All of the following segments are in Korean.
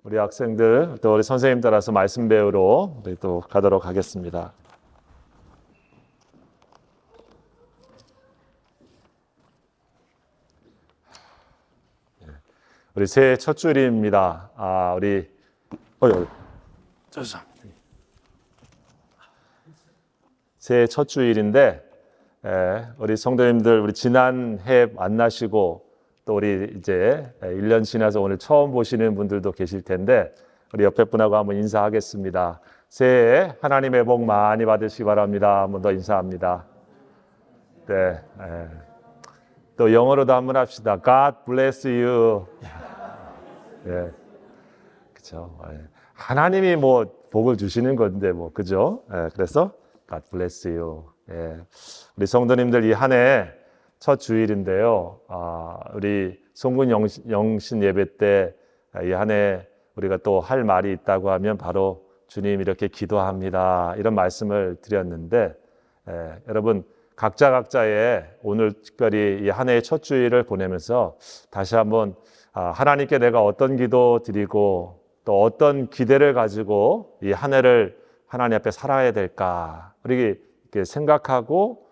우리 학생들 또 우리 선생님 따라서 말씀 배우러 우리 또 가도록 하겠습니다. 우리 새해 첫 주일입니다. 우리 새해 첫 주일인데 우리 성도님들 우리 지난해 만나시고 또 우리 이제 1년 지나서 오늘 처음 보시는 분들도 계실 텐데 우리 옆에 분하고 한번 인사하겠습니다. 새해에 하나님의 복 많이 받으시기 바랍니다. 한번 더 인사합니다. 네, 또 영어로도 한번 합시다. God bless you. 예, 그렇죠. 하나님이 뭐 복을 주시는 건데 뭐 그죠? 그래서 God bless you. 우리 성도님들 이 한 해 첫 주일인데요. 우리 송군 영신 예배 때 이 한 해 우리가 또 할 말이 있다고 하면 바로 주님 이렇게 기도합니다. 이런 말씀을 드렸는데 여러분 각자의 오늘 특별히 이 한 해의 첫 주일을 보내면서 다시 한번 하나님께 내가 어떤 기도 드리고 또 어떤 기대를 가지고 이 한 해를 하나님 앞에 살아야 될까 우리 이렇게 생각하고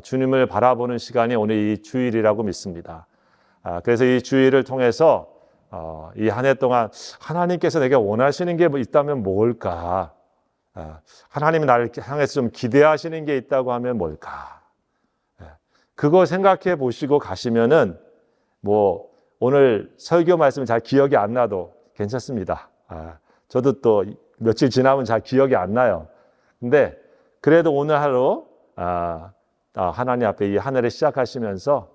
주님을 바라보는 시간이 오늘 이 주일이라고 믿습니다. 그래서 이 주일을 통해서 이 한 해 동안 하나님께서 내게 원하시는 게 있다면 뭘까? 하나님이 나를 향해서 좀 기대하시는 게 있다고 하면 뭘까? 그거 생각해 보시고 가시면은 뭐 오늘 설교 말씀 잘 기억이 안 나도 괜찮습니다. 저도 또 며칠 지나면 잘 기억이 안 나요. 근데 그래도 오늘 하루 하나님 앞에 이 한 해를 시작하시면서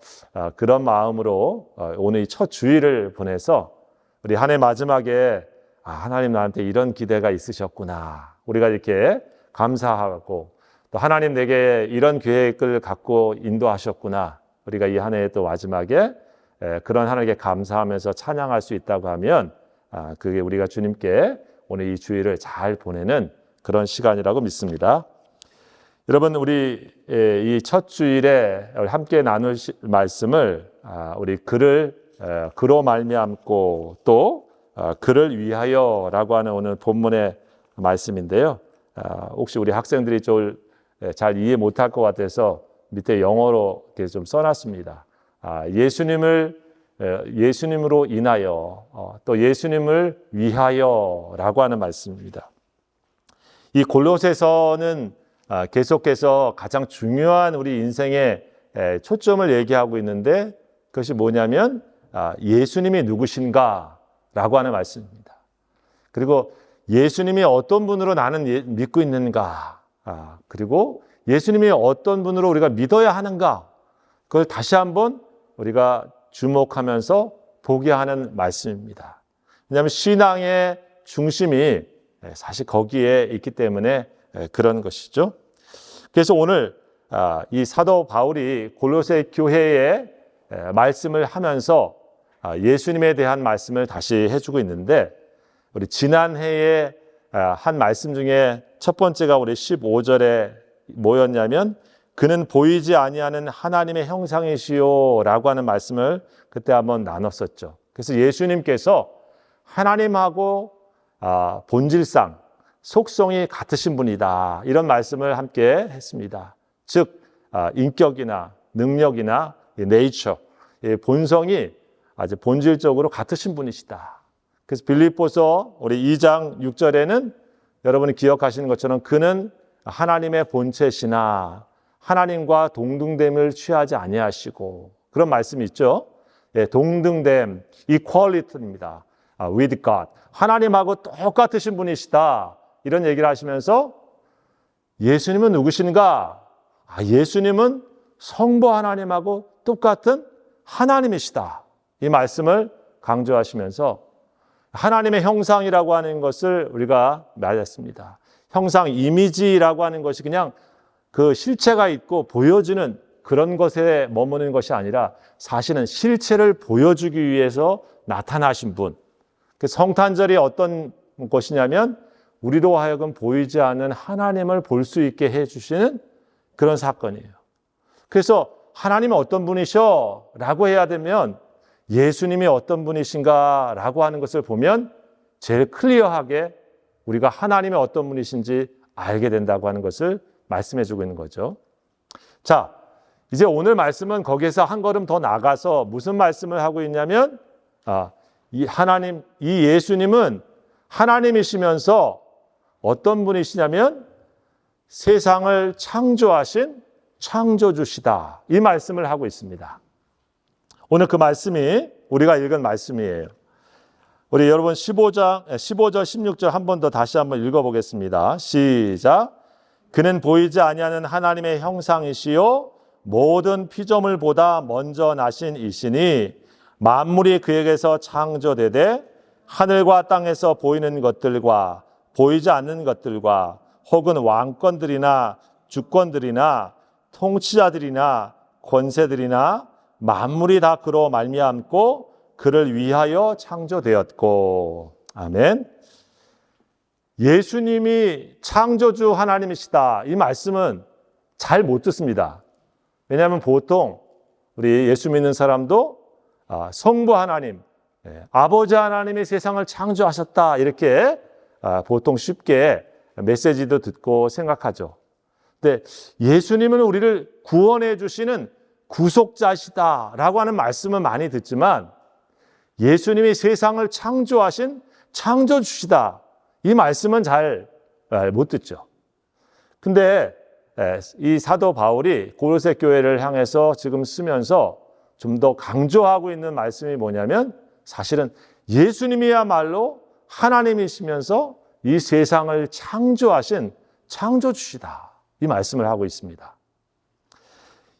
그런 마음으로 오늘 이 첫 주일을 보내서 우리 한 해 마지막에 하나님 나한테 이런 기대가 있으셨구나. 우리가 이렇게 감사하고 또 하나님 내게 이런 계획을 갖고 인도하셨구나. 우리가 이 한 해의 또 마지막에 그런 하나님께 감사하면서 찬양할 수 있다고 하면 그게 우리가 주님께 오늘 이 주일을 잘 보내는 그런 시간이라고 믿습니다. 여러분 우리 이 첫 주일에 함께 나눌 말씀을 우리 그로 말미암고 또 그를 위하여라고 하는 오늘 본문의 말씀인데요. 혹시 우리 학생들이 좀 잘 이해 못할 것 같아서 밑에 영어로 이렇게 좀 써놨습니다. 예수님으로 인하여 또 예수님을 위하여라고 하는 말씀입니다. 이 골로새서는 계속해서 가장 중요한 우리 인생의 초점을 얘기하고 있는데 그것이 뭐냐면 예수님이 누구신가라고 하는 말씀입니다. 그리고 예수님이 어떤 분으로 나는 믿고 있는가, 그리고 예수님이 어떤 분으로 우리가 믿어야 하는가, 그걸 다시 한번 우리가 주목하면서 보게 하는 말씀입니다. 왜냐하면 신앙의 중심이 사실 거기에 있기 때문에 그런 것이죠. 그래서 오늘 이 사도 바울이 골로새 교회에 말씀을 하면서 예수님에 대한 말씀을 다시 해주고 있는데 우리 지난해에 한 말씀 중에 첫 번째가 우리 15절에 뭐였냐면 그는 보이지 아니하는 하나님의 형상이시요 라고 하는 말씀을 그때 한번 나눴었죠. 그래서 예수님께서 하나님하고 본질상 속성이 같으신 분이다. 이런 말씀을 함께 했습니다. 즉 인격이나 능력이나 네이처, 본성이 아주 본질적으로 같으신 분이시다. 그래서 빌립보서 우리 2장 6절에는 여러분이 기억하시는 것처럼 그는 하나님의 본체시나 하나님과 동등됨을 취하지 아니하시고 그런 말씀이 있죠. 동등됨, equality입니다. with God. 하나님하고 똑같으신 분이시다. 이런 얘기를 하시면서 예수님은 누구신가? 예수님은 성부 하나님하고 똑같은 하나님이시다. 이 말씀을 강조하시면서 하나님의 형상이라고 하는 것을 우리가 말했습니다. 형상, 이미지라고 하는 것이 그냥 그 실체가 있고 보여주는 그런 것에 머무는 것이 아니라 사실은 실체를 보여주기 위해서 나타나신 분. 성탄절이 어떤 것이냐면 우리로 하여금 보이지 않는 하나님을 볼 수 있게 해주시는 그런 사건이에요. 그래서 하나님은 어떤 분이셔? 라고 해야 되면 예수님이 어떤 분이신가? 라고 하는 것을 보면 제일 클리어하게 우리가 하나님의 어떤 분이신지 알게 된다고 하는 것을 말씀해 주고 있는 거죠. 자, 이제 오늘 말씀은 거기에서 한 걸음 더 나가서 무슨 말씀을 하고 있냐면 이 예수님은 하나님이시면서 어떤 분이시냐면 세상을 창조하신 창조주시다. 이 말씀을 하고 있습니다. 오늘 그 말씀이 우리가 읽은 말씀이에요. 우리 여러분 15절, 16절 한 번 더 다시 한번 읽어보겠습니다. 시작. 그는 보이지 아니하는 하나님의 형상이시요 모든 피조물보다 먼저 나신 이시니 만물이 그에게서 창조되되 하늘과 땅에서 보이는 것들과 보이지 않는 것들과 혹은 왕권들이나 주권들이나 통치자들이나 권세들이나 만물이 다 그로 말미암고 그를 위하여 창조되었고. 아멘. 예수님이 창조주 하나님이시다. 이 말씀은 잘 못 듣습니다. 왜냐하면 보통 우리 예수 믿는 사람도 성부 하나님, 아버지 하나님이 세상을 창조하셨다 이렇게 보통 쉽게 메시지도 듣고 생각하죠. 근데 예수님은 우리를 구원해 주시는 구속자시다라고 하는 말씀은 많이 듣지만 예수님이 세상을 창조하신 창조주시다. 이 말씀은 잘 못 듣죠. 근데 이 사도 바울이 고로새 교회를 향해서 지금 쓰면서 좀 더 강조하고 있는 말씀이 뭐냐면 사실은 예수님이야말로 하나님이시면서 이 세상을 창조하신 창조주시다. 이 말씀을 하고 있습니다.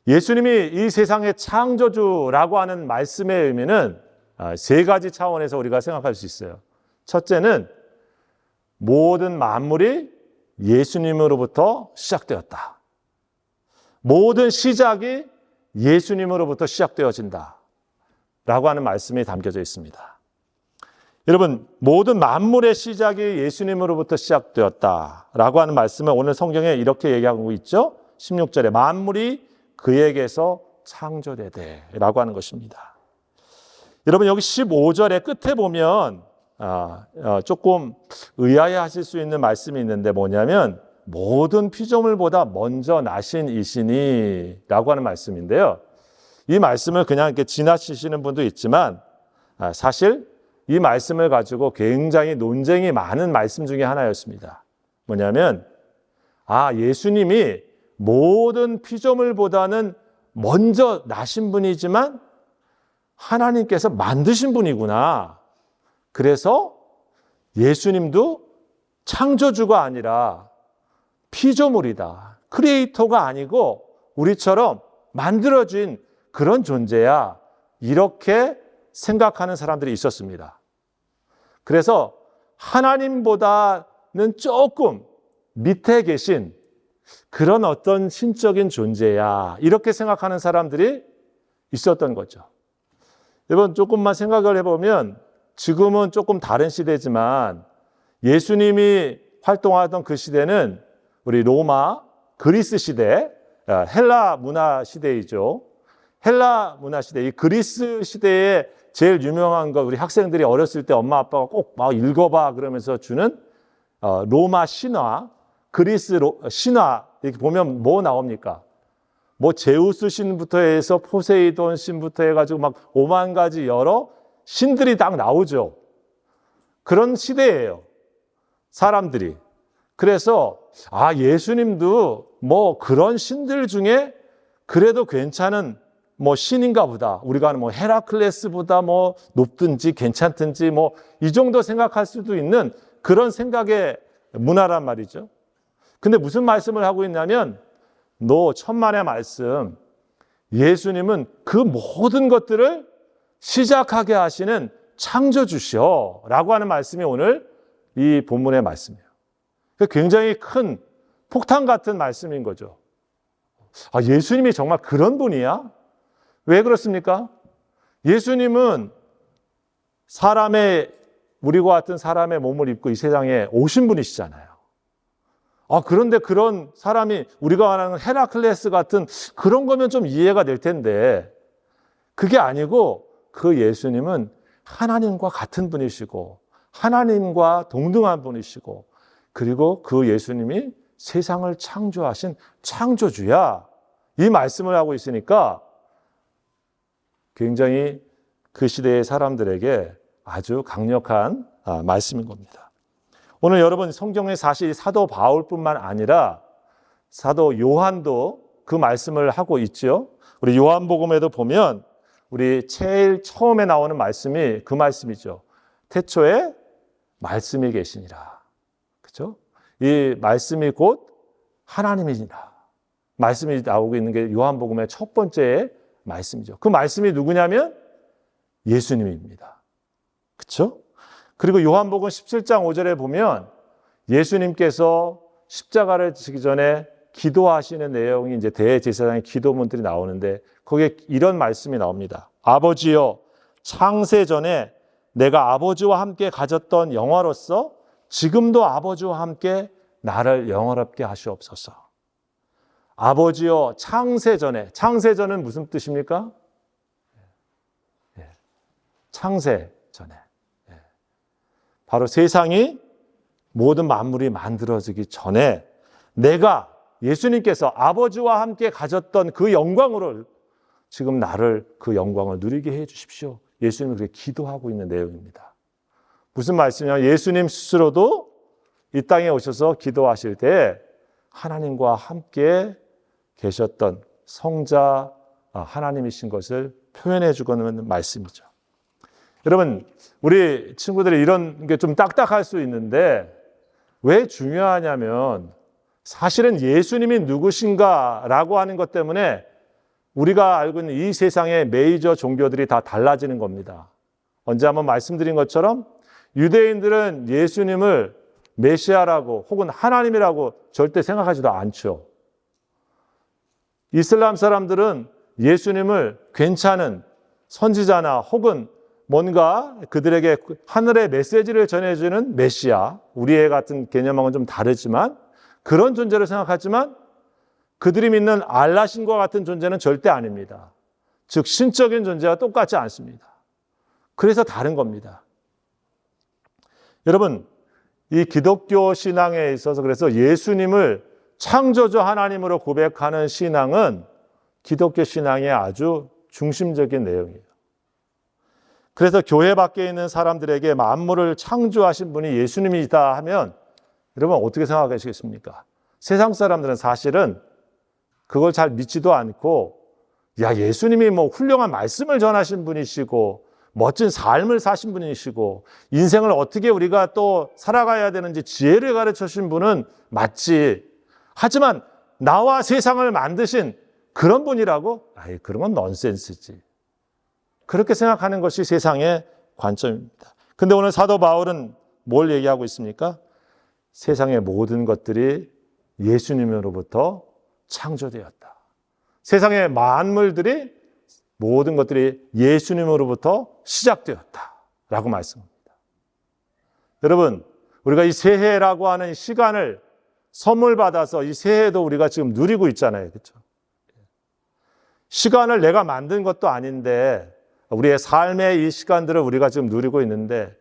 예수님이 이 세상의 창조주라고 하는 말씀의 의미는 세 가지 차원에서 우리가 생각할 수 있어요. 첫째는 모든 만물이 예수님으로부터 시작되었다. 모든 시작이 예수님으로부터 시작되어진다. 라고 하는 말씀이 담겨져 있습니다. 여러분, 모든 만물의 시작이 예수님으로부터 시작되었다. 라고 하는 말씀을 오늘 성경에 이렇게 얘기하고 있죠. 16절에 만물이 그에게서 창조되되 라고 하는 것입니다. 여러분, 여기 15절의 끝에 보면 조금 의아해하실 수 있는 말씀이 있는데 뭐냐면 모든 피조물보다 먼저 나신 이시니 라고 하는 말씀인데요. 이 말씀을 그냥 이렇게 지나치시는 분도 있지만 사실 이 말씀을 가지고 굉장히 논쟁이 많은 말씀 중에 하나였습니다. 뭐냐면 예수님이 모든 피조물보다는 먼저 나신 분이지만 하나님께서 만드신 분이구나. 그래서 예수님도 창조주가 아니라 피조물이다. 크리에이터가 아니고 우리처럼 만들어진 그런 존재야. 이렇게 생각하는 사람들이 있었습니다. 그래서 하나님보다는 조금 밑에 계신 그런 어떤 신적인 존재야. 이렇게 생각하는 사람들이 있었던 거죠. 여러분, 조금만 생각을 해보면 지금은 조금 다른 시대지만 예수님이 활동하던 그 시대는 우리 로마, 그리스 시대, 헬라 문화 시대이죠. 헬라 문화 시대, 이 그리스 시대에 제일 유명한 거 우리 학생들이 어렸을 때 엄마 아빠가 꼭 막 읽어봐 그러면서 주는 로마 신화, 그리스 신화 이렇게 보면 뭐 나옵니까? 뭐 제우스 신부터 해서 포세이돈 신부터 해가지고 막 5만 가지 여러 신들이 딱 나오죠. 그런 시대예요. 사람들이. 그래서 예수님도 뭐 그런 신들 중에 그래도 괜찮은 뭐 신인가 보다. 우리가 하는 뭐 헤라클레스보다 뭐 높든지 괜찮든지 뭐 이 정도 생각할 수도 있는 그런 생각의 문화란 말이죠. 근데 무슨 말씀을 하고 있냐면 너 천만의 말씀, 예수님은 그 모든 것들을 시작하게 하시는 창조주시오 라고 하는 말씀이 오늘 이 본문의 말씀이에요. 굉장히 큰 폭탄 같은 말씀인 거죠. 예수님이 정말 그런 분이야? 왜 그렇습니까? 예수님은 우리와 같은 사람의 몸을 입고 이 세상에 오신 분이시잖아요. 그런데 그런 사람이 우리가 말하는 헤라클레스 같은 그런 거면 좀 이해가 될 텐데 그게 아니고 그 예수님은 하나님과 같은 분이시고 하나님과 동등한 분이시고, 그리고 그 예수님이 세상을 창조하신 창조주야. 이 말씀을 하고 있으니까 굉장히 그 시대의 사람들에게 아주 강력한 말씀인 겁니다. 오늘 여러분, 성경에 사실 사도 바울뿐만 아니라 사도 요한도 그 말씀을 하고 있죠. 우리 요한복음에도 보면 우리 제일 처음에 나오는 말씀이 그 말씀이죠. 태초에 말씀이 계시니라. 그렇죠? 이 말씀이 곧 하나님이니라. 말씀이 나오고 있는 게 요한복음의 첫 번째 말씀이죠. 그 말씀이 누구냐면 예수님입니다. 그렇죠? 그리고 요한복음 17장 5절에 보면 예수님께서 십자가를 지기 전에 기도하시는 내용이 이제 대제사장의 기도문들이 나오는데 거기에 이런 말씀이 나옵니다. 아버지여, 창세 전에 내가 아버지와 함께 가졌던 영화로서 지금도 아버지와 함께 나를 영화롭게 하시옵소서. 아버지여, 창세 전에. 창세전은 무슨 뜻입니까? 창세 전에. 바로 세상이 모든 만물이 만들어지기 전에 내가 예수님께서 아버지와 함께 가졌던 그 영광으로 지금 나를 그 영광을 누리게 해 주십시오. 예수님은 그렇게 기도하고 있는 내용입니다. 무슨 말씀이냐면 예수님 스스로도 이 땅에 오셔서 기도하실 때 하나님과 함께 계셨던 성자 하나님이신 것을 표현해 주고는 말씀이죠. 여러분, 우리 친구들이 이런 게 좀 딱딱할 수 있는데 왜 중요하냐면 사실은 예수님이 누구신가라고 하는 것 때문에 우리가 알고 있는 이 세상의 메이저 종교들이 다 달라지는 겁니다. 언제 한번 말씀드린 것처럼 유대인들은 예수님을 메시아라고 혹은 하나님이라고 절대 생각하지도 않죠. 이슬람 사람들은 예수님을 괜찮은 선지자나 혹은 뭔가 그들에게 하늘의 메시지를 전해주는 메시아, 우리의 같은 개념하고는 좀 다르지만 그런 존재를 생각하지만 그들이 믿는 알라신과 같은 존재는 절대 아닙니다. 즉 신적인 존재와 똑같지 않습니다. 그래서 다른 겁니다. 여러분, 이 기독교 신앙에 있어서 그래서 예수님을 창조주 하나님으로 고백하는 신앙은 기독교 신앙의 아주 중심적인 내용이에요. 그래서 교회 밖에 있는 사람들에게 만물을 창조하신 분이 예수님이다 하면 여러분 어떻게 생각하시겠습니까? 세상 사람들은 사실은 그걸 잘 믿지도 않고 야, 예수님이 뭐 훌륭한 말씀을 전하신 분이시고 멋진 삶을 사신 분이시고 인생을 어떻게 우리가 또 살아가야 되는지 지혜를 가르쳐 주신 분은 맞지. 하지만 나와 세상을 만드신 그런 분이라고? 아이, 그런 건 넌센스지. 그렇게 생각하는 것이 세상의 관점입니다. 근데 오늘 사도 바울은 뭘 얘기하고 있습니까? 세상의 모든 것들이 예수님으로부터 창조되었다. 세상의 만물들이 모든 것들이 예수님으로부터 시작되었다. 라고 말씀합니다. 여러분, 우리가 이 새해라고 하는 시간을 선물 받아서 이 새해도 우리가 지금 누리고 있잖아요. 그렇죠? 시간을 내가 만든 것도 아닌데 우리의 삶의 이 시간들을 우리가 지금 누리고 있는데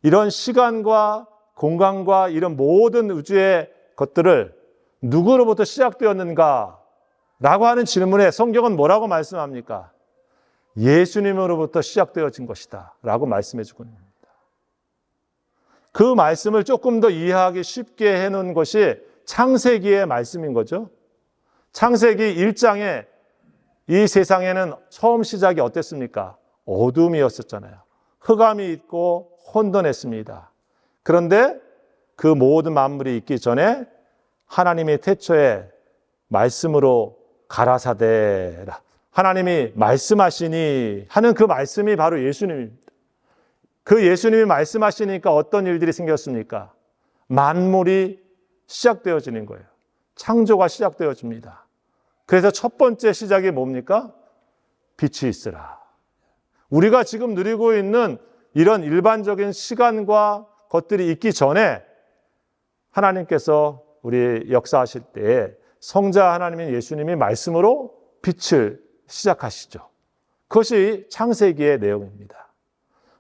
이런 시간과 공간과 이런 모든 우주의 것들을 누구로부터 시작되었는가? 라고 하는 질문에 성경은 뭐라고 말씀합니까? 예수님으로부터 시작되어진 것이다. 라고 말씀해 주고 있습니다. 그 말씀을 조금 더 이해하기 쉽게 해놓은 것이 창세기의 말씀인 거죠. 창세기 1장에 이 세상에는 처음 시작이 어땠습니까? 어둠이었었잖아요. 흑암이 있고 혼돈했습니다. 그런데 그 모든 만물이 있기 전에 하나님이 태초에 말씀으로 가라사대라. 하나님이 말씀하시니 하는 그 말씀이 바로 예수님입니다. 그 예수님이 말씀하시니까 어떤 일들이 생겼습니까? 만물이 시작되어지는 거예요. 창조가 시작되어집니다. 그래서 첫 번째 시작이 뭡니까? 빛이 있으라. 우리가 지금 누리고 있는 이런 일반적인 시간과 것들이 있기 전에 하나님께서 우리 역사하실 때에 성자 하나님인 예수님이 말씀으로 빛을 시작하시죠. 그것이 창세기의 내용입니다.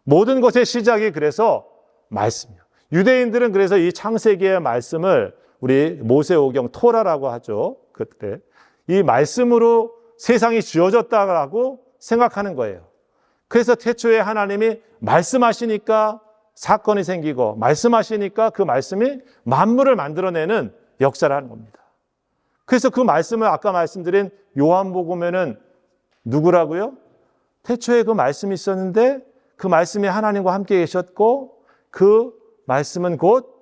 모든 것의 시작이 그래서 말씀이요. 유대인들은 그래서 이 창세기의 말씀을 우리 모세오경 토라라고 하죠. 그때 이 말씀으로 세상이 지어졌다라고 생각하는 거예요. 그래서 태초에 하나님이 말씀하시니까 사건이 생기고 말씀하시니까 그 말씀이 만물을 만들어내는 역사를 하는 겁니다. 그래서 그 말씀을 아까 말씀드린 요한복음에는 누구라고요? 태초에 그 말씀이 있었는데 그 말씀이 하나님과 함께 계셨고 그 말씀은 곧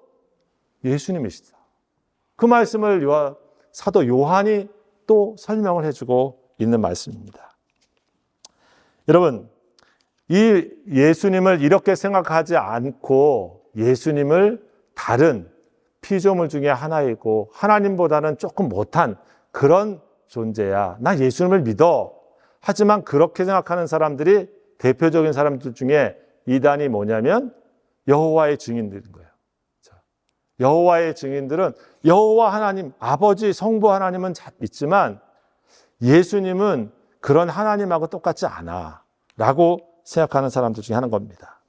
예수님이시다. 그 말씀을 사도 요한이 또 설명을 해주고 있는 말씀입니다. 여러분, 이 예수님을 이렇게 생각하지 않고 예수님을 다른 피조물 중에 하나이고 하나님보다는 조금 못한 그런 존재야. 나 예수님을 믿어. 하지만 그렇게 생각하는 사람들이 대표적인 사람들 중에 이단이 뭐냐면 여호와의 증인들인 거예요. 여호와의 증인들은 여호와 하나님, 아버지, 성부 하나님은 믿지만 예수님은 그런 하나님하고 똑같지 않아 라고 생각하는 사람들 중에 하는 겁니다.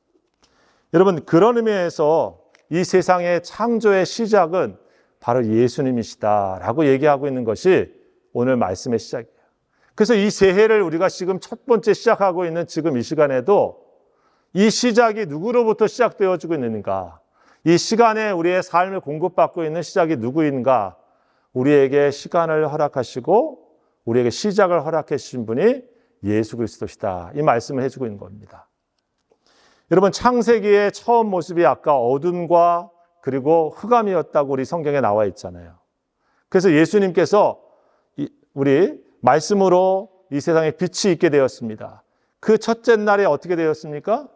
여러분, 그런 의미에서 이 세상의 창조의 시작은 바로 예수님이시다라고 얘기하고 있는 것이 오늘 말씀의 시작이에요. 그래서 이 새해를 우리가 지금 첫 번째 시작하고 있는 지금 이 시간에도 이 시작이 누구로부터 시작되어지고 있는가? 이 시간에 우리의 삶을 공급받고 있는 시작이 누구인가? 우리에게 시간을 허락하시고 우리에게 시작을 허락해 주신 분이 예수 그리스도시다. 이 말씀을 해주고 있는 겁니다. 여러분, 창세기의 처음 모습이 아까 어둠과 그리고 흑암이었다고 우리 성경에 나와 있잖아요. 그래서 예수님께서 우리 말씀으로 이 세상에 빛이 있게 되었습니다. 그 첫째 날에 어떻게 되었습니까?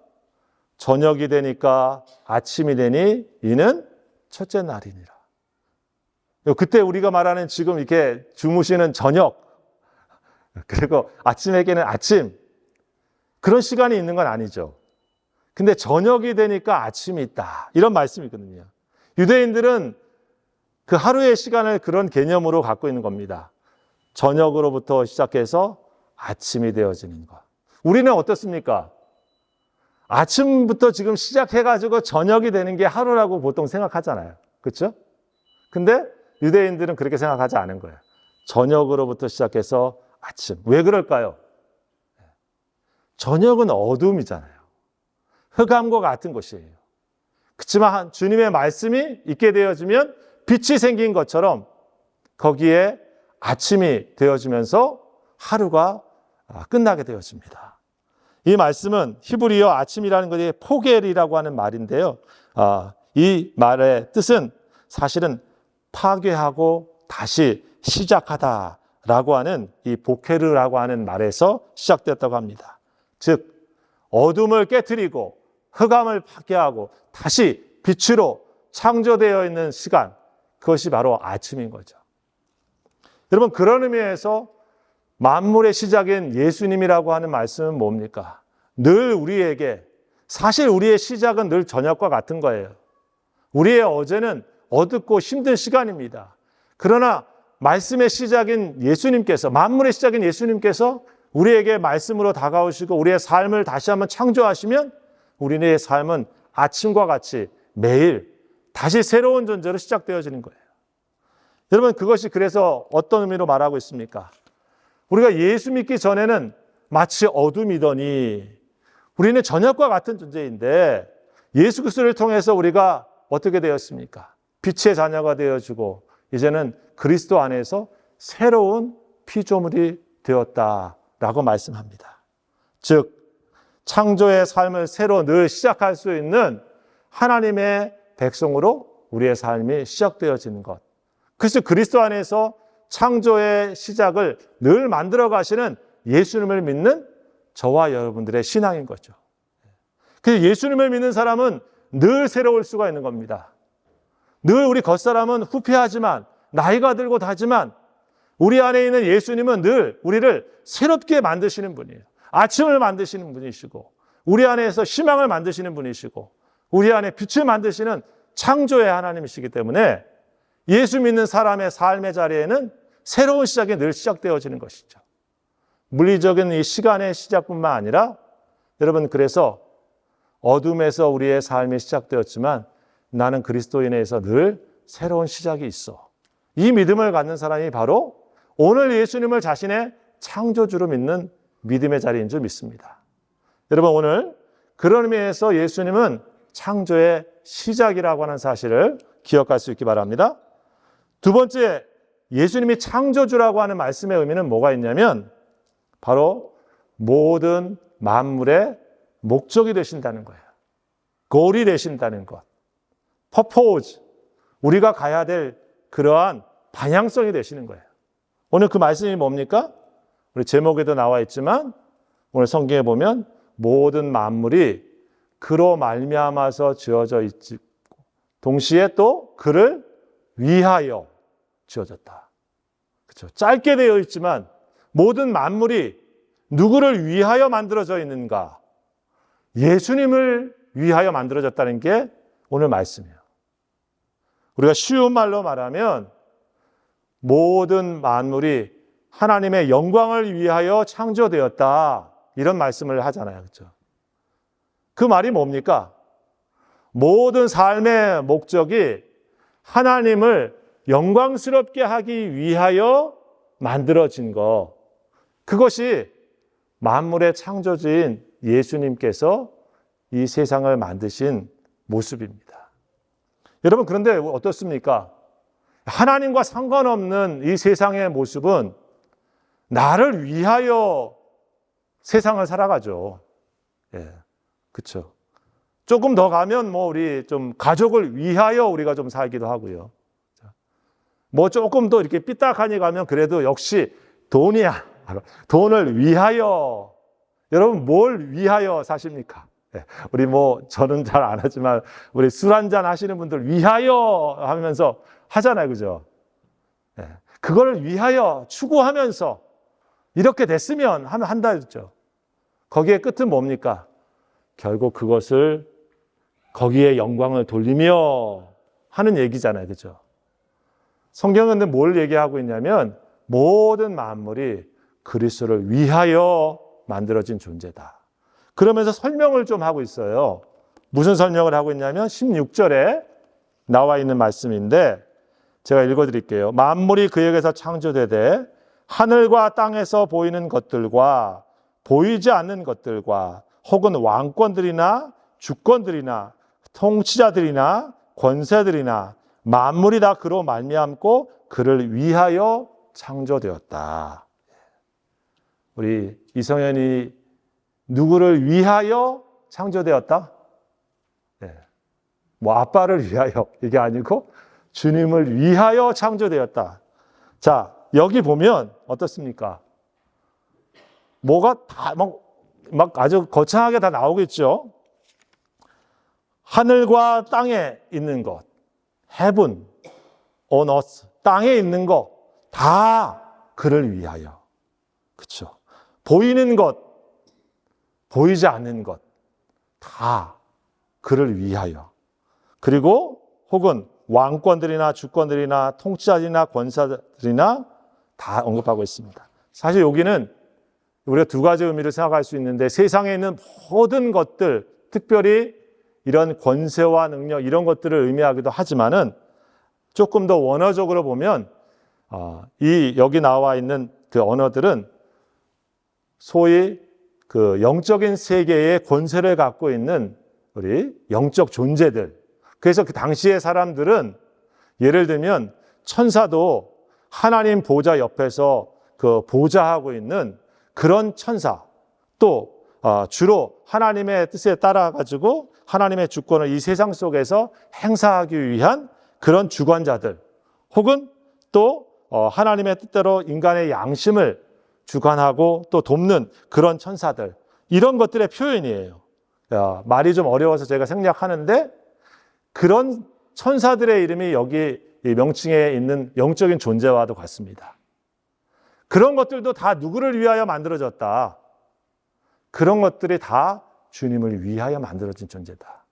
저녁이 되니까 아침이 되니 이는 첫째 날이니라. 그때 우리가 말하는 지금 이렇게 주무시는 저녁, 그리고 아침에게는 아침, 그런 시간이 있는 건 아니죠. 근데 저녁이 되니까 아침이 있다. 이런 말씀이거든요. 유대인들은 그 하루의 시간을 그런 개념으로 갖고 있는 겁니다. 저녁으로부터 시작해서 아침이 되어지는 것. 우리는 어떻습니까? 아침부터 지금 시작해가지고 저녁이 되는 게 하루라고 보통 생각하잖아요. 그렇죠? 근데 유대인들은 그렇게 생각하지 않은 거예요. 저녁으로부터 시작해서 아침. 왜 그럴까요? 저녁은 어둠이잖아요. 흑암과 같은 것이에요. 그렇지만 주님의 말씀이 있게 되어지면 빛이 생긴 것처럼 거기에 아침이 되어지면서 하루가 끝나게 되어집니다. 이 말씀은 히브리어 아침이라는 것이 포겔이라고 하는 말인데요. 이 말의 뜻은 사실은 파괴하고 다시 시작하다라고 하는 이 보케르라고 하는 말에서 시작되었다고 합니다. 즉 어둠을 깨트리고 흑암을 파괴하고 다시 빛으로 창조되어 있는 시간, 그것이 바로 아침인 거죠. 여러분, 그런 의미에서 만물의 시작인 예수님이라고 하는 말씀은 뭡니까? 늘 우리에게, 사실 우리의 시작은 늘 저녁과 같은 거예요. 우리의 어제는 어둡고 힘든 시간입니다. 그러나 말씀의 시작인 예수님께서, 만물의 시작인 예수님께서 우리에게 말씀으로 다가오시고 우리의 삶을 다시 한번 창조하시면 우리의 삶은 아침과 같이 매일 다시 새로운 존재로 시작되어지는 거예요. 여러분, 그것이 그래서 어떤 의미로 말하고 있습니까? 우리가 예수 믿기 전에는 마치 어둠이더니 우리는 저녁과 같은 존재인데 예수 그리스도를 통해서 우리가 어떻게 되었습니까? 빛의 자녀가 되어지고 이제는 그리스도 안에서 새로운 피조물이 되었다라고 말씀합니다. 즉 창조의 삶을 새로 늘 시작할 수 있는 하나님의 백성으로 우리의 삶이 시작되어지는 것. 그래서 그리스도 안에서 창조의 시작을 늘 만들어 가시는 예수님을 믿는 저와 여러분들의 신앙인 거죠. 그래서 예수님을 믿는 사람은 늘 새로울 수가 있는 겁니다. 늘 우리 겉사람은 후패하지만 나이가 들고 다지만 우리 안에 있는 예수님은 늘 우리를 새롭게 만드시는 분이에요. 아침을 만드시는 분이시고 우리 안에서 희망을 만드시는 분이시고 우리 안에 빛을 만드시는 창조의 하나님이시기 때문에 예수 믿는 사람의 삶의 자리에는 새로운 시작이 늘 시작되어지는 것이죠. 물리적인 이 시간의 시작뿐만 아니라 여러분, 그래서 어둠에서 우리의 삶이 시작되었지만 나는 그리스도인에서 늘 새로운 시작이 있어. 이 믿음을 갖는 사람이 바로 오늘 예수님을 자신의 창조주로 믿는 믿음의 자리인 줄 믿습니다. 여러분, 오늘 그런 의미에서 예수님은 창조의 시작이라고 하는 사실을 기억할 수 있기 바랍니다. 두 번째, 예수님이 창조주라고 하는 말씀의 의미는 뭐가 있냐면 바로 모든 만물의 목적이 되신다는 거예요. 골이 되신다는 것. purpose, 우리가 가야 될 그러한 방향성이 되시는 거예요. 오늘 그 말씀이 뭡니까? 우리 제목에도 나와 있지만 오늘 성경에 보면 모든 만물이 그로 말미암아서 지어져 있고 동시에 또 그를 위하여 지어졌다. 그렇죠? 짧게 되어 있지만 모든 만물이 누구를 위하여 만들어져 있는가? 예수님을 위하여 만들어졌다는 게 오늘 말씀이에요. 우리가 쉬운 말로 말하면 모든 만물이 하나님의 영광을 위하여 창조되었다. 이런 말씀을 하잖아요. 그렇죠? 그 말이 뭡니까? 모든 삶의 목적이 하나님을 영광스럽게 하기 위하여 만들어진 것. 그것이 만물의 창조주인 예수님께서 이 세상을 만드신 모습입니다. 여러분, 그런데 어떻습니까? 하나님과 상관없는 이 세상의 모습은 나를 위하여 세상을 살아가죠. 예, 그렇죠. 조금 더 가면 우리 좀 가족을 위하여 우리가 좀 살기도 하고요. 조금 더 이렇게 삐딱하니 가면 그래도 역시 돈이야. 돈을 위하여. 여러분, 뭘 위하여 사십니까? 예, 우리 저는 잘 안 하지만 우리 술 한잔 하시는 분들 위하여 하면서 하잖아요. 그죠? 예, 그걸 위하여 추구하면서 이렇게 됐으면 하면 한다 했죠. 거기에 끝은 뭡니까? 결국 그것을 거기에 영광을 돌리며 하는 얘기잖아요. 그죠? 성경은 근데 뭘 얘기하고 있냐면 모든 만물이 그리스도를 위하여 만들어진 존재다. 그러면서 설명을 좀 하고 있어요. 무슨 설명을 하고 있냐면 16절에 나와 있는 말씀인데 제가 읽어드릴게요. 만물이 그에게서 창조되되 하늘과 땅에서 보이는 것들과 보이지 않는 것들과 혹은 왕권들이나 주권들이나 통치자들이나 권세들이나 만물이 다 그로 말미암고 그를 위하여 창조되었다. 우리 이성현이 누구를 위하여 창조되었다? 네. 아빠를 위하여 이게 아니고 주님을 위하여 창조되었다. 자, 여기 보면 어떻습니까? 뭐가 다 막 아주 거창하게 다 나오겠죠. 하늘과 땅에 있는 것, heaven, on earth, 땅에 있는 것 다 그를 위하여. 그렇죠? 보이는 것, 보이지 않는 것 다 그를 위하여. 그리고 혹은 왕권들이나 주권들이나 통치자들이나 권사들이나 다 언급하고 있습니다. 사실 여기는 우리가 두 가지 의미를 생각할 수 있는데 세상에 있는 모든 것들, 특별히 이런 권세와 능력 이런 것들을 의미하기도 하지만은 조금 더 원어적으로 보면 여기 나와 있는 그 언어들은 소위 그 영적인 세계의 권세를 갖고 있는 우리 영적 존재들. 그래서 그 당시의 사람들은 예를 들면 천사도 하나님 보좌 옆에서 그 보좌하고 있는 그런 천사, 또 주로 하나님의 뜻에 따라 가지고 하나님의 주권을 이 세상 속에서 행사하기 위한 그런 주관자들, 혹은 또 하나님의 뜻대로 인간의 양심을 주관하고 또 돕는 그런 천사들, 이런 것들의 표현이에요. 말이 좀 어려워서 제가 생략하는데 그런 천사들의 이름이 여기 이 명칭에 있는 영적인 존재와도 같습니다. 그런 것들도 다 누구를 위하여 만들어졌다. 그런 것들이 다 주님을 위하여 만들어진 존재다.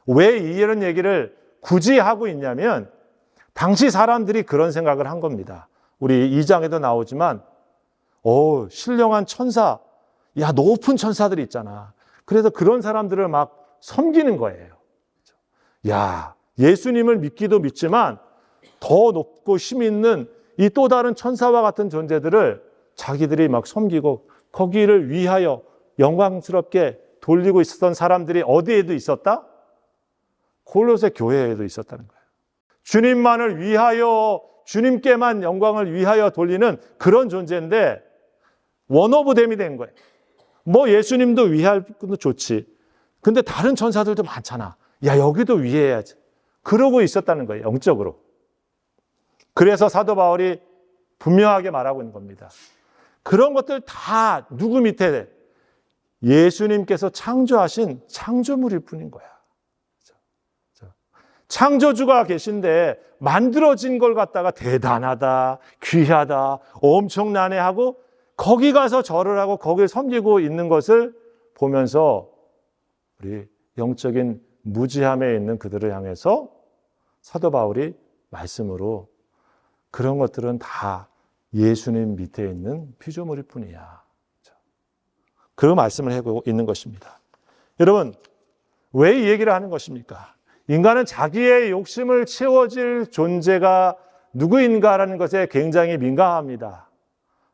왜 이런 얘기를 굳이 하고 있냐면 당시 사람들이 그런 생각을 한 겁니다. 우리 2장에도 나오지만 신령한 천사, 높은 천사들이 있잖아. 그래서 그런 사람들을 막 섬기는 거예요. 야, 예수님을 믿기도 믿지만 더 높고 힘 있는 이 또 다른 천사와 같은 존재들을 자기들이 막 섬기고 거기를 위하여 영광스럽게 돌리고 있었던 사람들이 어디에도 있었다? 골로새 교회에도 있었다는 거예요. 주님만을 위하여, 주님께만 영광을 위하여 돌리는 그런 존재인데 원오브댐이 된 거예요. 뭐 예수님도 위할 것도 좋지. 근데 다른 천사들도 많잖아. 야, 여기도 위해야지. 그러고 있었다는 거예요, 영적으로. 그래서 사도 바울이 분명하게 말하고 있는 겁니다. 그런 것들 다 누구 밑에? 예수님께서 창조하신 창조물일 뿐인 거야. 창조주가 계신데 만들어진 걸 갖다가 대단하다, 귀하다, 엄청나네 하고 거기 가서 절을 하고 거기를 섬기고 있는 것을 보면서 우리 영적인 무지함에 있는 그들을 향해서 사도 바울이 말씀으로 그런 것들은 다 예수님 밑에 있는 피조물일 뿐이야. 그런 말씀을 하고 있는 것입니다. 여러분, 왜 이 얘기를 하는 것입니까? 인간은 자기의 욕심을 채워질 존재가 누구인가라는 것에 굉장히 민감합니다.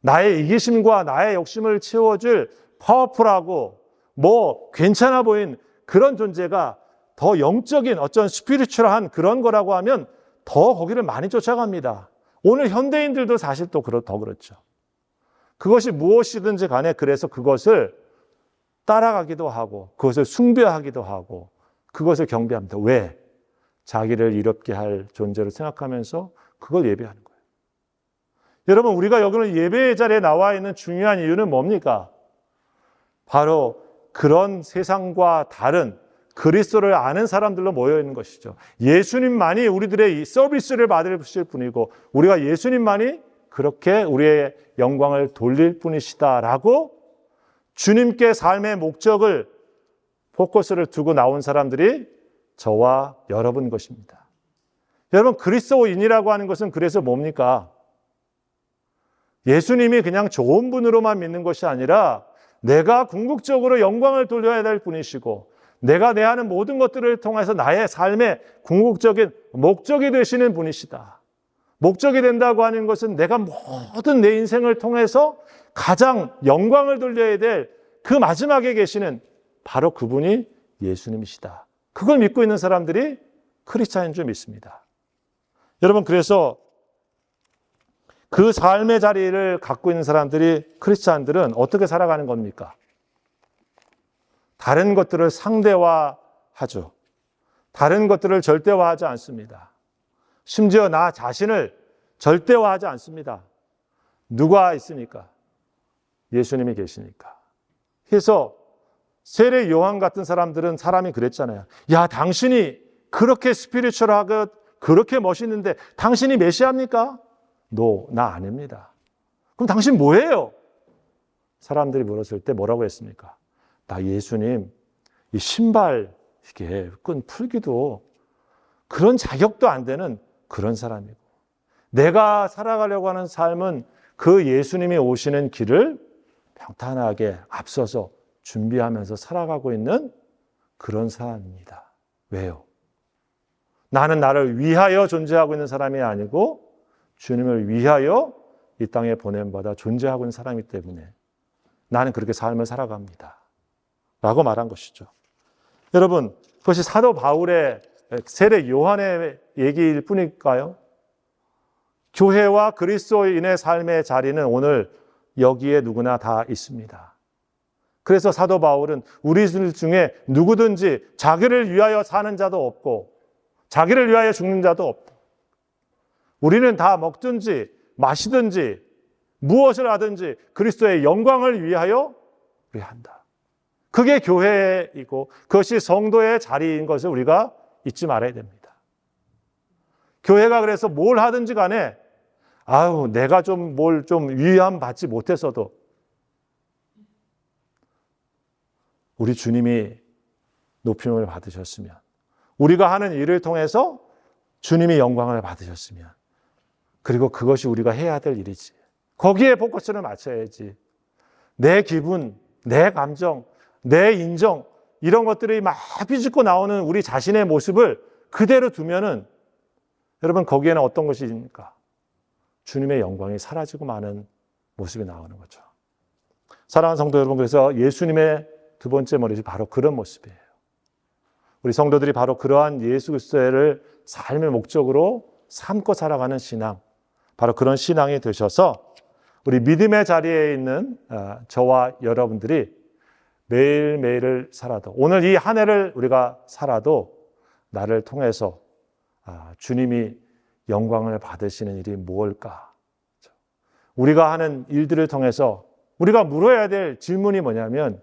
나의 이기심과 나의 욕심을 채워줄 파워풀하고 뭐 괜찮아 보인 그런 존재가 더 영적인 어떤 스피리추얼한 그런 거라고 하면 더 거기를 많이 쫓아갑니다. 오늘 현대인들도 사실 또 더 그렇죠. 그것이 무엇이든지 간에 그래서 그것을 따라가기도 하고 그것을 숭배하기도 하고 그것을 경배합니다. 왜? 자기를 이롭게 할 존재로 생각하면서 그걸 예배하는 거예요. 여러분, 우리가 여기는 예배의 자리에 나와 있는 중요한 이유는 뭡니까? 바로 그런 세상과 다른 그리스도를 아는 사람들로 모여 있는 것이죠. 예수님만이 우리들의 이 서비스를 받으실 분이고 우리가 예수님만이 그렇게 우리의 영광을 돌릴 분이시다라고 주님께 삶의 목적을 포커스를 두고 나온 사람들이 저와 여러분 것입니다. 여러분, 그리스도인이라고 하는 것은 그래서 뭡니까? 예수님이 그냥 좋은 분으로만 믿는 것이 아니라 내가 궁극적으로 영광을 돌려야 될 분이시고 내가 내 하는 모든 것들을 통해서 나의 삶의 궁극적인 목적이 되시는 분이시다. 목적이 된다고 하는 것은 내가 모든 내 인생을 통해서 가장 영광을 돌려야 될 그 마지막에 계시는 바로 그분이 예수님이시다. 그걸 믿고 있는 사람들이 크리스찬인 줄 믿습니다. 여러분, 그래서 그 삶의 자리를 갖고 있는 사람들이 크리스찬들은 어떻게 살아가는 겁니까? 다른 것들을 상대화하죠. 다른 것들을 절대화하지 않습니다. 심지어 나 자신을 절대화하지 않습니다. 누가 있으니까? 예수님이 계시니까. 그래서 세례 요한 같은 사람들은 사람이 그랬잖아요. 야, 당신이 그렇게 스피리추얼하고 그렇게 멋있는데 당신이 메시아입니까? 나 아닙니다. 그럼 당신 뭐예요? 사람들이 물었을 때 뭐라고 했습니까? 나 예수님, 이 신발 이게 끈 풀기도 그런 자격도 안 되는 그런 사람이고 내가 살아가려고 하는 삶은 그 예수님이 오시는 길을 평탄하게 앞서서 준비하면서 살아가고 있는 그런 사람입니다. 왜요? 나는 나를 위하여 존재하고 있는 사람이 아니고 주님을 위하여 이 땅에 보냄받아 존재하고 있는 사람이기 때문에 나는 그렇게 삶을 살아갑니다. 라고 말한 것이죠. 여러분, 그것이 사도 바울의 세례 요한의 얘기일 뿐일까요? 교회와 그리스도인의 삶의 자리는 오늘 여기에 누구나 다 있습니다. 그래서 사도 바울은 우리들 중에 누구든지 자기를 위하여 사는 자도 없고 자기를 위하여 죽는 자도 없고 우리는 다 먹든지 마시든지 무엇을 하든지 그리스도의 영광을 위하여 우리 한다. 그게 교회이고 그것이 성도의 자리인 것을 우리가 잊지 말아야 됩니다. 교회가 그래서 뭘 하든지 간에 내가 좀 위안 받지 못했어도 우리 주님이 높임을 받으셨으면 우리가 하는 일을 통해서 주님이 영광을 받으셨으면 그리고 그것이 우리가 해야 될 일이지. 거기에 포커스를 맞춰야지. 내 기분, 내 감정, 내 인정 이런 것들이 막 비집고 나오는 우리 자신의 모습을 그대로 두면은 여러분 거기에는 어떤 것이 있습니까? 주님의 영광이 사라지고 마는 모습이 나오는 거죠. 사랑하는 성도 여러분, 그래서 예수님의 두 번째 모습이 바로 그런 모습이에요. 우리 성도들이 바로 그러한 예수 그리스도를 삶의 목적으로 삼고 살아가는 신앙, 바로 그런 신앙이 되셔서 우리 믿음의 자리에 있는 저와 여러분들이 매일매일을 살아도, 오늘 이 한 해를 우리가 살아도 나를 통해서 주님이 영광을 받으시는 일이 무엇일까? 우리가 하는 일들을 통해서 우리가 물어야 될 질문이 뭐냐면,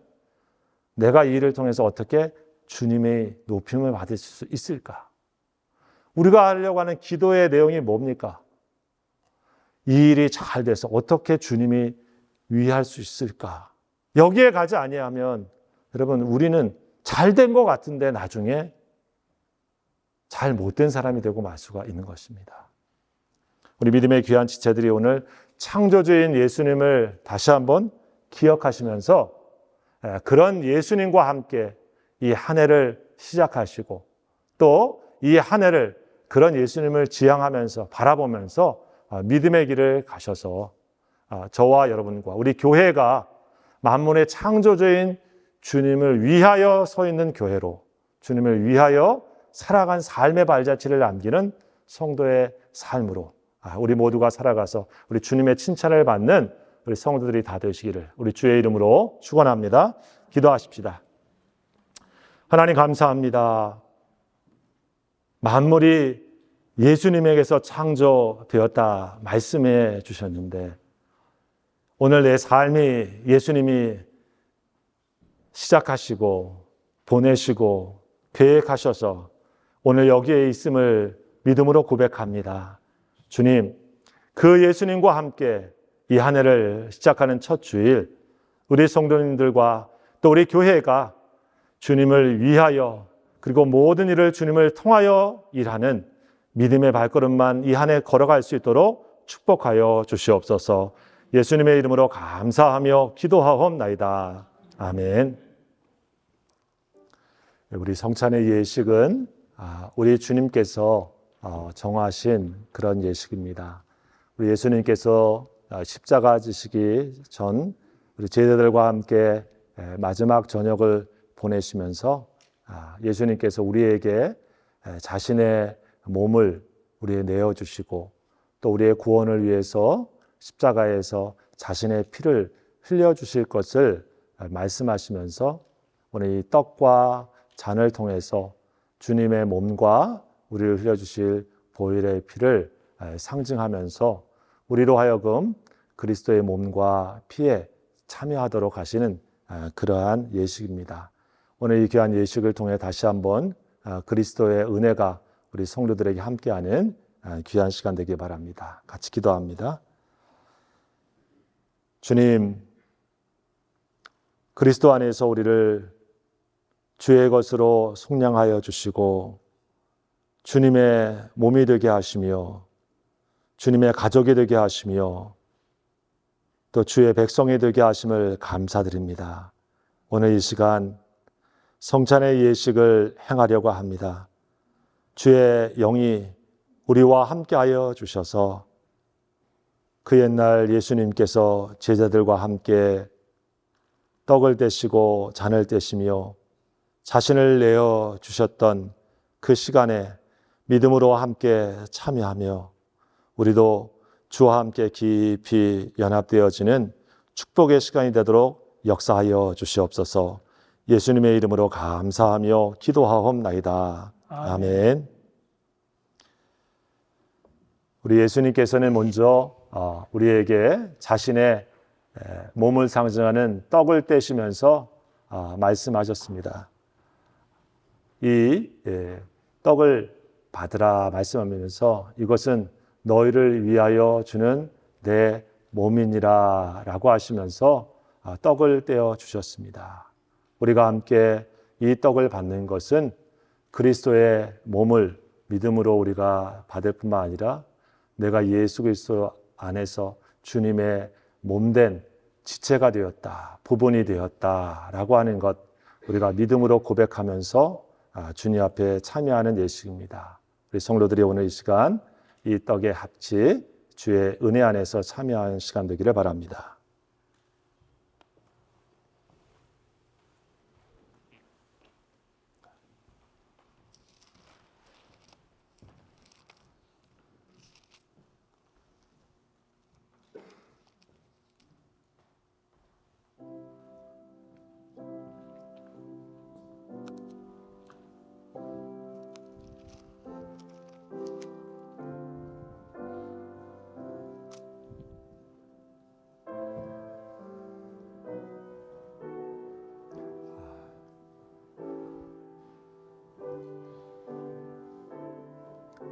내가 이 일을 통해서 어떻게 주님의 높임을 받을 수 있을까? 우리가 하려고 하는 기도의 내용이 뭡니까? 이 일이 잘 돼서 어떻게 주님이 위할 수 있을까? 여기에 가지 아니하면 여러분, 우리는 잘 된 것 같은데 나중에 잘 못된 사람이 되고 말 수가 있는 것입니다. 우리 믿음의 귀한 지체들이 오늘 창조주인 예수님을 다시 한번 기억하시면서 그런 예수님과 함께 이 한 해를 시작하시고, 또 이 한 해를 그런 예수님을 지향하면서 바라보면서 믿음의 길을 가셔서 저와 여러분과 우리 교회가 만물의 창조주인 주님을 위하여 서 있는 교회로, 주님을 위하여 살아간 삶의 발자취를 남기는 성도의 삶으로 우리 모두가 살아가서 우리 주님의 칭찬을 받는 우리 성도들이 다 되시기를 우리 주의 이름으로 축원합니다. 기도하십시다. 하나님 감사합니다. 만물이 예수님에게서 창조되었다 말씀해 주셨는데, 오늘 내 삶이 예수님이 시작하시고 보내시고 계획하셔서 오늘 여기에 있음을 믿음으로 고백합니다. 주님, 그 예수님과 함께 이 한 해를 시작하는 첫 주일, 우리 성도님들과 또 우리 교회가 주님을 위하여, 그리고 모든 일을 주님을 통하여 일하는 믿음의 발걸음만 이 한 해 걸어갈 수 있도록 축복하여 주시옵소서. 예수님의 이름으로 감사하며 기도하옵나이다. 아멘. 우리 성찬의 예식은 우리 주님께서 정하신 그런 예식입니다. 우리 예수님께서 십자가 지시기 전 우리 제자들과 함께 마지막 저녁을 보내시면서 예수님께서 우리에게 자신의 몸을 우리에 내어주시고, 또 우리의 구원을 위해서 십자가에서 자신의 피를 흘려주실 것을 말씀하시면서 오늘 이 떡과 잔을 통해서 주님의 몸과 우리를 흘려주실 보혈의 피를 상징하면서 우리로 하여금 그리스도의 몸과 피에 참여하도록 하시는 그러한 예식입니다. 오늘 이 귀한 예식을 통해 다시 한번 그리스도의 은혜가 우리 성도들에게 함께하는 귀한 시간 되길 바랍니다. 같이 기도합니다. 주님, 그리스도 안에서 우리를 주의 것으로 속량하여 주시고 주님의 몸이 되게 하시며 주님의 가족이 되게 하시며 또 주의 백성이 되게 하심을 감사드립니다. 오늘 이 시간 성찬의 예식을 행하려고 합니다. 주의 영이 우리와 함께하여 주셔서 그 옛날 예수님께서 제자들과 함께 떡을 떼시고 잔을 떼시며 자신을 내어 주셨던 그 시간에 믿음으로 함께 참여하며 우리도 주와 함께 깊이 연합되어지는 축복의 시간이 되도록 역사하여 주시옵소서. 예수님의 이름으로 감사하며 기도하옵나이다. 아멘. 우리 예수님께서는 먼저 우리에게 자신의 몸을 상징하는 떡을 떼시면서 말씀하셨습니다. 이 떡을 받으라 말씀하면서 이것은 너희를 위하여 주는 내 몸이니라 라고 하시면서 떡을 떼어 주셨습니다. 우리가 함께 이 떡을 받는 것은 그리스도의 몸을 믿음으로 우리가 받을 뿐만 아니라 내가 예수 그리스도 안에서 주님의 몸된 지체가 되었다, 부분이 되었다라고 하는 것, 우리가 믿음으로 고백하면서 주님 앞에 참여하는 예식입니다. 우리 성도들이 오늘 이 시간 이 떡의 합치 주의 은혜 안에서 참여하는 시간 되기를 바랍니다.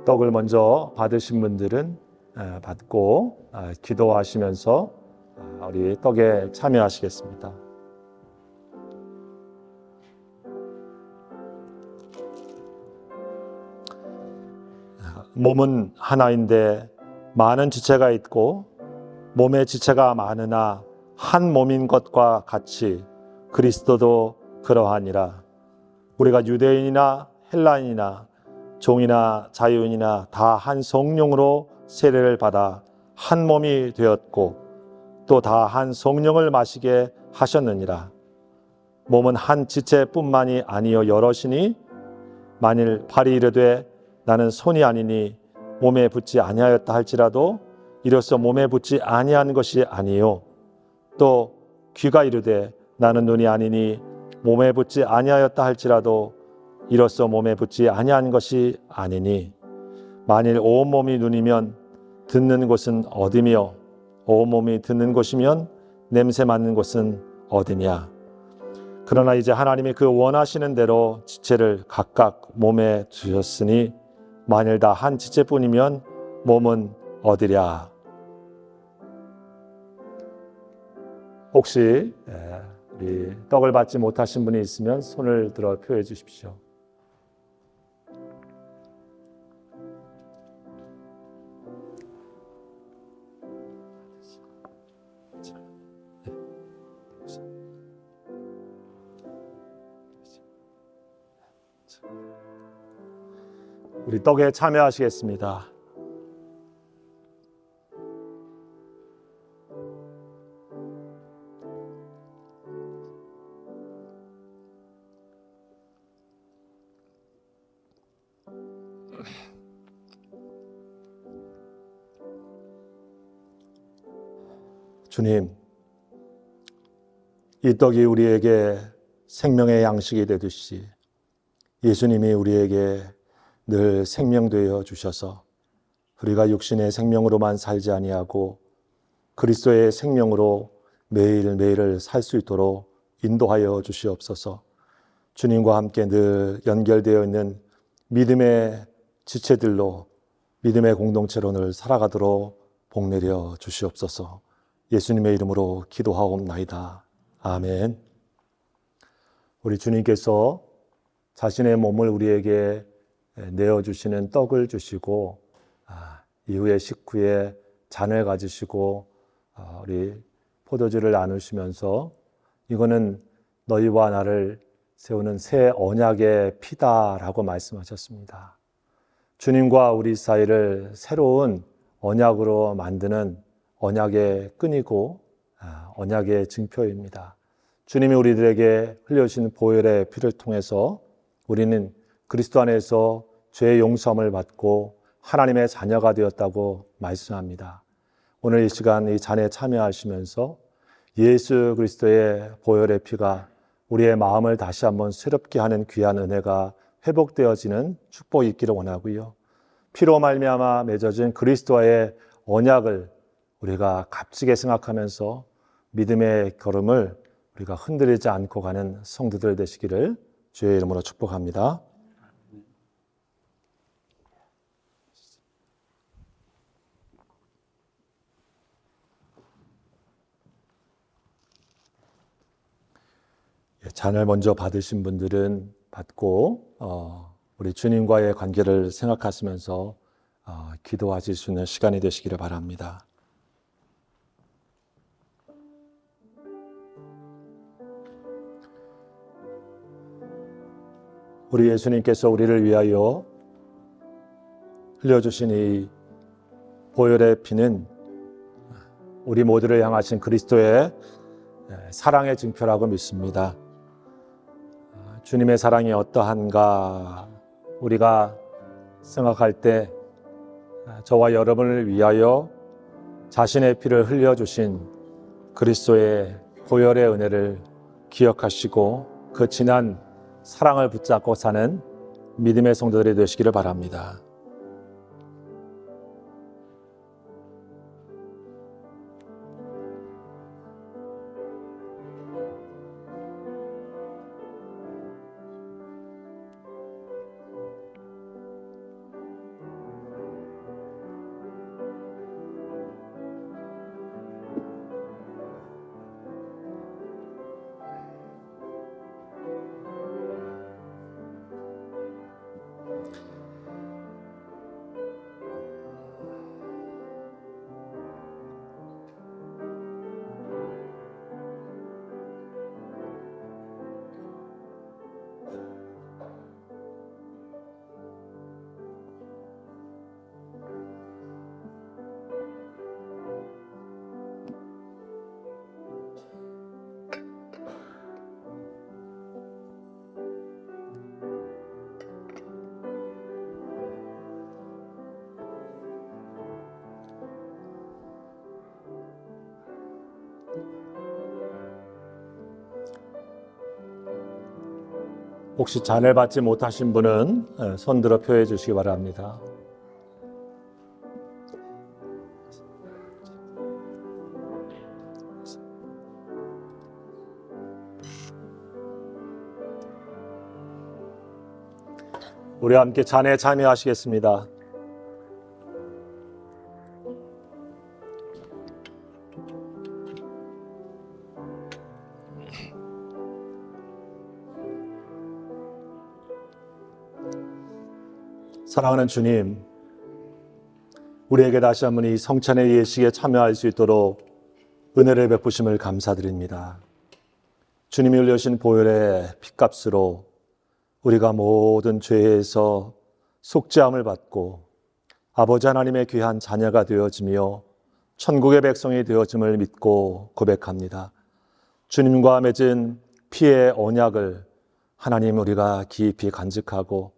떡을 먼저 받으신 분들은 받고 기도하시면서 우리 떡에 참여하시겠습니다. 몸은 하나인데 많은 지체가 있고 몸의 지체가 많으나 한 몸인 것과 같이 그리스도도 그러하니라. 우리가 유대인이나 헬라인이나 종이나 자유인이나 다 한 성령으로 세례를 받아 한 몸이 되었고 또 다 한 성령을 마시게 하셨느니라. 몸은 한 지체뿐만이 아니요 여럿이니 만일 팔이 이르되 나는 손이 아니니 몸에 붙지 아니하였다 할지라도 이로써 몸에 붙지 아니한 것이 아니요 또 귀가 이르되 나는 눈이 아니니 몸에 붙지 아니하였다 할지라도 이로써 몸에 붙지 아니한 것이 아니니 만일 온 몸이 눈이면 듣는 곳은 어디며 온 몸이 듣는 곳이면 냄새 맡는 곳은 어디냐. 그러나 이제 하나님이 그 원하시는 대로 지체를 각각 몸에 두셨으니 만일 다 한 지체뿐이면 몸은 어디랴. 혹시 우리 떡을 받지 못하신 분이 있으면 손을 들어 표해 주십시오. 우리 떡에 참여하시겠습니다. 주님, 이 떡이 우리에게 생명의 양식이 되듯이 예수님이 우리에게 늘 생명되어 주셔서 우리가 육신의 생명으로만 살지 아니하고 그리스도의 생명으로 매일매일을 살 수 있도록 인도하여 주시옵소서. 주님과 함께 늘 연결되어 있는 믿음의 지체들로 믿음의 공동체로 늘 살아가도록 복내려 주시옵소서. 예수님의 이름으로 기도하옵나이다. 아멘. 우리 주님께서 자신의 몸을 우리에게 내어주시는 떡을 주시고 이후에 식후에 잔을 가지시고 우리 포도주를 나누시면서 이거는 너희와 나를 세우는 새 언약의 피다라고 말씀하셨습니다. 주님과 우리 사이를 새로운 언약으로 만드는 언약의 끈이고 언약의 증표입니다. 주님이 우리들에게 흘려주신 보혈의 피를 통해서 우리는 그리스도 안에서 죄의 용서함을 받고 하나님의 자녀가 되었다고 말씀합니다. 오늘 이 시간 이 잔에 참여하시면서 예수 그리스도의 보혈의 피가 우리의 마음을 다시 한번 새롭게 하는 귀한 은혜가 회복되어지는 축복이 있기를 원하고요. 피로 말미암아 맺어진 그리스도와의 언약을 우리가 값지게 생각하면서 믿음의 걸음을 우리가 흔들리지 않고 가는 성도들 되시기를 주의 이름으로 축복합니다. 잔을 먼저 받으신 분들은 받고 우리 주님과의 관계를 생각하시면서 기도하실 수 있는 시간이 되시기를 바랍니다. 우리 예수님께서 우리를 위하여 흘려주신 이 보혈의 피는 우리 모두를 향하신 그리스도의 사랑의 증표라고 믿습니다. 주님의 사랑이 어떠한가 우리가 생각할 때 저와 여러분을 위하여 자신의 피를 흘려주신 그리스도의 보혈의 은혜를 기억하시고 그 진한 사랑을 붙잡고 사는 믿음의 성도들이 되시기를 바랍니다. 혹시 잔을 받지 못하신 분은 손들어 표해 주시기 바랍니다. 우리 함께 잔에 참여하시겠습니다. 사랑하는 주님, 우리에게 다시 한번 이 성찬의 예식에 참여할 수 있도록 은혜를 베푸심을 감사드립니다. 주님이 흘려신 보혈의 핏값으로 우리가 모든 죄에서 속죄함을 받고 아버지 하나님의 귀한 자녀가 되어지며 천국의 백성이 되어짐을 믿고 고백합니다. 주님과 맺은 피의 언약을 하나님 우리가 깊이 간직하고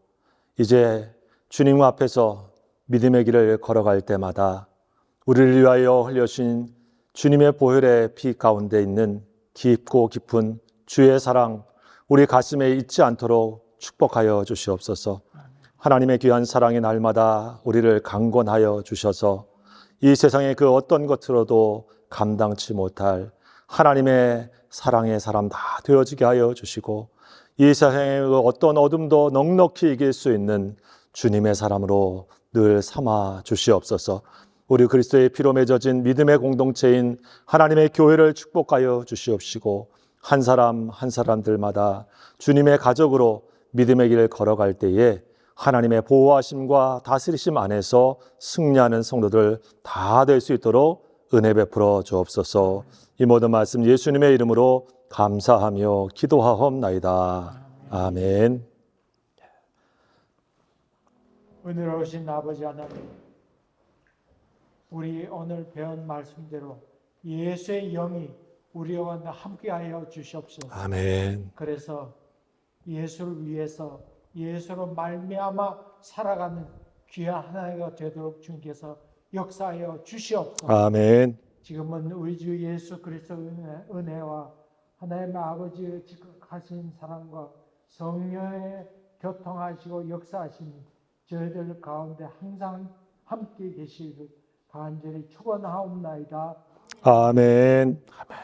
이제 주님 앞에서 믿음의 길을 걸어갈 때마다 우리를 위하여 흘려신 주님의 보혈의 피 가운데 있는 깊고 깊은 주의 사랑 우리 가슴에 잊지 않도록 축복하여 주시옵소서. 하나님의 귀한 사랑이 날마다 우리를 강권하여 주셔서 이 세상의 그 어떤 것으로도 감당치 못할 하나님의 사랑의 사람 다 되어지게 하여 주시고 이 세상의 그 어떤 어둠도 넉넉히 이길 수 있는 주님의 사람으로 늘 삼아 주시옵소서. 우리 그리스도의 피로 맺어진 믿음의 공동체인 하나님의 교회를 축복하여 주시옵시고 한 사람 한 사람들마다 주님의 가족으로 믿음의 길을 걸어갈 때에 하나님의 보호하심과 다스리심 안에서 승리하는 성도들 다 될 수 있도록 은혜 베풀어 주옵소서. 이 모든 말씀 예수님의 이름으로 감사하며 기도하옵나이다. 아멘. 은혜로우신 아버지 하나님, 우리 오늘 배운 말씀대로 예수의 영이 우리와 함께하여 주시옵소서. 아멘. 그래서 예수를 위해서 예수로 말미암아 살아가는 귀한 하나가 되도록 주님께서 역사하여 주시옵소서. 아멘. 지금은 우리 주 예수 그리스도의 은혜와 하나님의 아버지의 지극하신 사랑과 성령의 교통하시고 역사하시니 저희들 가운데 항상 함께 계시기를 간절히 축원하옵나이다. 아멘. 아멘.